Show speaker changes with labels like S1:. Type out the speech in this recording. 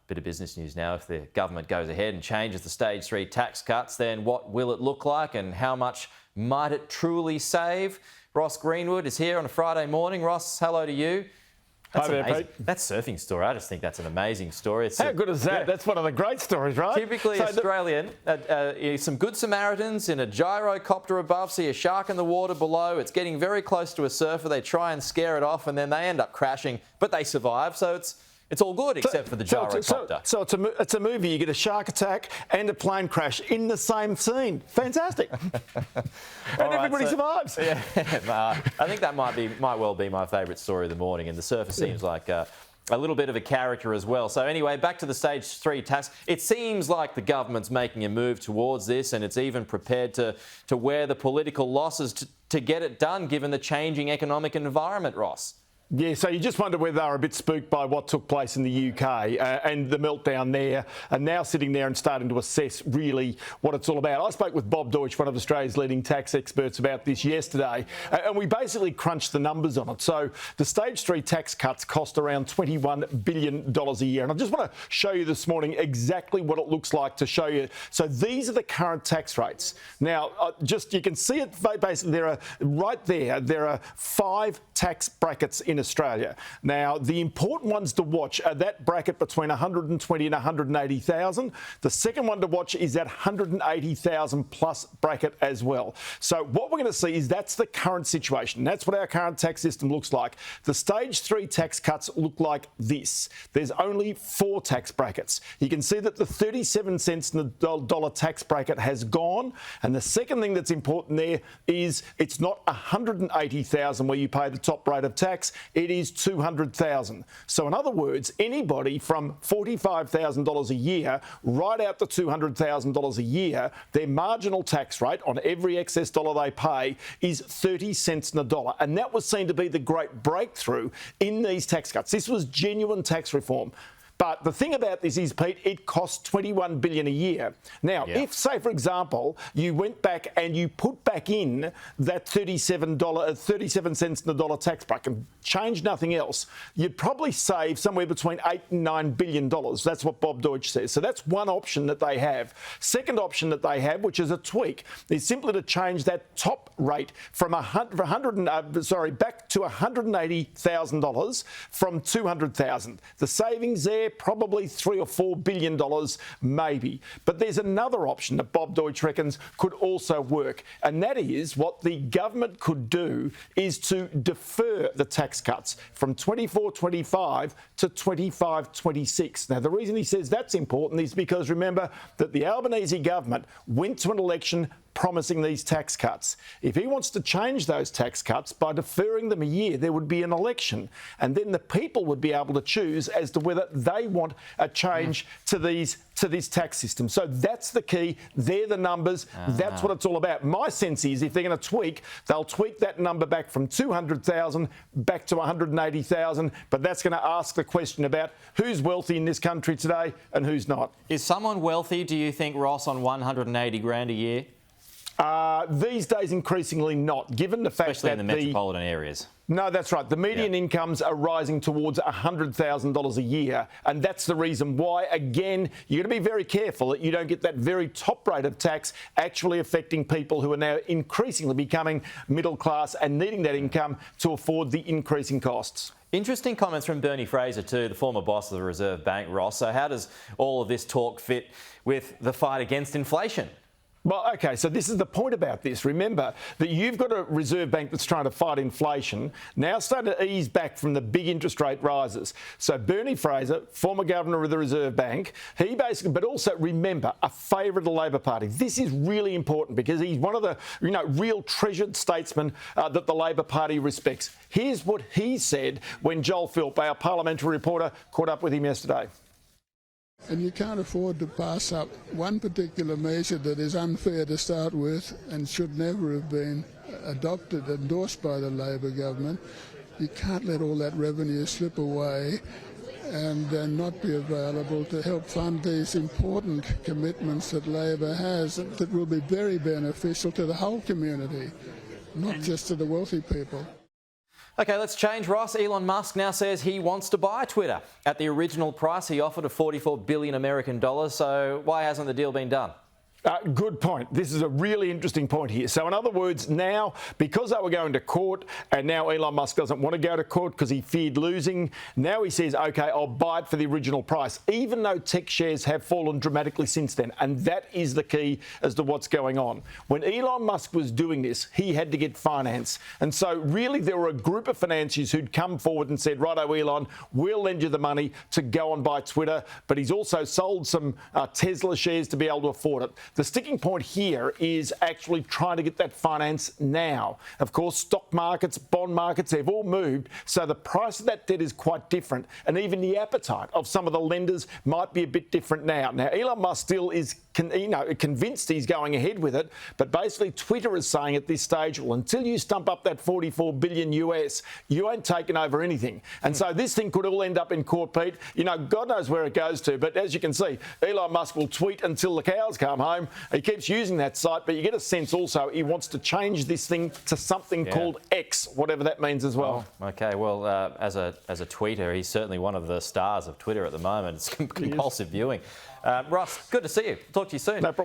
S1: Bit of business news now. If the government goes ahead and changes the stage 3 tax cuts, then what will it look like and how much might it truly save? Ross Greenwood is here on a Friday morning. Ross, hello to you. That's
S2: Hi there,
S1: amazing.
S2: Pete.
S1: That surfing story, I just think that's an amazing story.
S2: How good is that? Yeah. That's one of the great stories, right?
S1: Typically Australian. Some good Samaritans in a gyrocopter above, see a shark in the water below. It's getting very close to a surfer. They try and scare it off and then they end up crashing, but they survive. So it's all good except for the gyrocopter.
S2: So it's a movie. You get a shark attack and a plane crash in the same scene. Fantastic. And everybody survives.
S1: Yeah, I think that might well be my favourite story of the morning. And the surfer seems like a little bit of a character as well. So anyway, back to the stage 3 tax. It seems like the government's making a move towards this, and it's even prepared to wear the political losses to get it done, given the changing economic environment, Ross.
S2: Yeah, so you just wonder whether they were a bit spooked by what took place in the UK and the meltdown there, and now sitting there and starting to assess really what it's all about. I spoke with Bob Deutsch, one of Australia's leading tax experts, about this yesterday, and we basically crunched the numbers on it. So the stage 3 tax cuts cost around $21 billion a year, and I just want to show you this morning exactly what it looks like to show you. So these are the current tax rates. Now, you can see it basically there are 5 tax brackets in Australia. Now, the important ones to watch are that bracket between 120 and 180,000. The second one to watch is that 180,000 plus bracket as well. So what we're going to see is that's the current situation. That's what our current tax system looks like. The stage 3 tax cuts look like this. There's only 4 tax brackets. You can see that the 37 cents in the dollar tax bracket has gone. And the second thing that's important there is it's not 180,000 where you pay the top rate of tax. It is 200,000. So in other words, anybody from $45,000 a year right out to $200,000 a year, their marginal tax rate on every excess dollar they pay is 30 cents in the dollar. And that was seen to be the great breakthrough in these tax cuts. This was genuine tax reform. But the thing about this is, Pete, it costs $21 billion a year. Now, if, say, for example, you went back and you put back in that 37 cents in the dollar tax bracket and changed nothing else, you'd probably save somewhere between $8 and $9 billion. That's what Bob Deutsch says. So that's one option that they have. Second option that they have, which is a tweak, is simply to change that top rate from back to $180,000 from $200,000. The savings there, probably $3 or $4 billion, maybe. But there's another option that Bob Deutsch reckons could also work, and that is what the government could do is to defer the tax cuts from 24-25 to 25-26. Now, the reason he says that's important is because remember that the Albanese government went to an election promising these tax cuts. If he wants to change those tax cuts by deferring them a year, there would be an election, and then the people would be able to choose as to whether they want a change to this tax system. So that's the key. They're the numbers. That's what it's all about. My sense is if they're going to tweak, they'll tweak that number back from 200,000 back to 180,000, but that's going to ask the question about who's wealthy in this country today and who's not.
S1: Is someone wealthy, do you think, Ross, on 180 grand a year?
S2: These days, increasingly not, given the fact
S1: especially
S2: that
S1: in the metropolitan areas.
S2: No, that's right. The median incomes are rising towards $100,000 a year. And that's the reason why, again, you're going to be very careful that you don't get that very top rate of tax actually affecting people who are now increasingly becoming middle class and needing that income to afford the increasing costs.
S1: Interesting comments from Bernie Fraser too, the former boss of the Reserve Bank, Ross. So how does all of this talk fit with the fight against inflation?
S2: Well, OK, so this is the point about this. Remember that you've got a Reserve Bank that's trying to fight inflation, now starting to ease back from the big interest rate rises. So Bernie Fraser, former governor of the Reserve Bank, he basically, but also remember, a favourite of the Labor Party. This is really important because he's one of the, real treasured statesmen that the Labor Party respects. Here's what he said when Joel Philp, our parliamentary reporter, caught up with him yesterday.
S3: And you can't afford to pass up one particular measure that is unfair to start with and should never have been adopted, endorsed by the Labor government. You can't let all that revenue slip away and not be available to help fund these important commitments that Labor has that will be very beneficial to the whole community, not just to the wealthy people.
S1: Okay, let's change, Ross. Elon Musk now says he wants to buy Twitter. At the original price, he offered of 44 billion American dollars. So why hasn't the deal been done?
S2: Good point. This is a really interesting point here. So in other words, now, because they were going to court, and now Elon Musk doesn't want to go to court because he feared losing, now he says, OK, I'll buy it for the original price, even though tech shares have fallen dramatically since then. And that is the key as to what's going on. When Elon Musk was doing this, he had to get finance. And so really there were a group of financiers who'd come forward and said, righto, Elon, we'll lend you the money to go and buy Twitter. But he's also sold some Tesla shares to be able to afford it. The sticking point here is actually trying to get that finance now. Of course, stock markets, bond markets, they've all moved. So the price of that debt is quite different. And even the appetite of some of the lenders might be a bit different now. Now, Elon Musk still is convinced he's going ahead with it. But basically, Twitter is saying at this stage, well, until you stump up that 44 billion US, you ain't taken over anything. And so this thing could all end up in court, Pete. God knows where it goes to. But as you can see, Elon Musk will tweet until the cows come home. He keeps using that site, but you get a sense also he wants to change this thing to something called X, whatever that means as well.
S1: Oh, okay, well, as a tweeter, he's certainly one of the stars of Twitter at the moment. It's compulsive viewing. Ross, good to see you. Talk to you soon.
S2: No problem.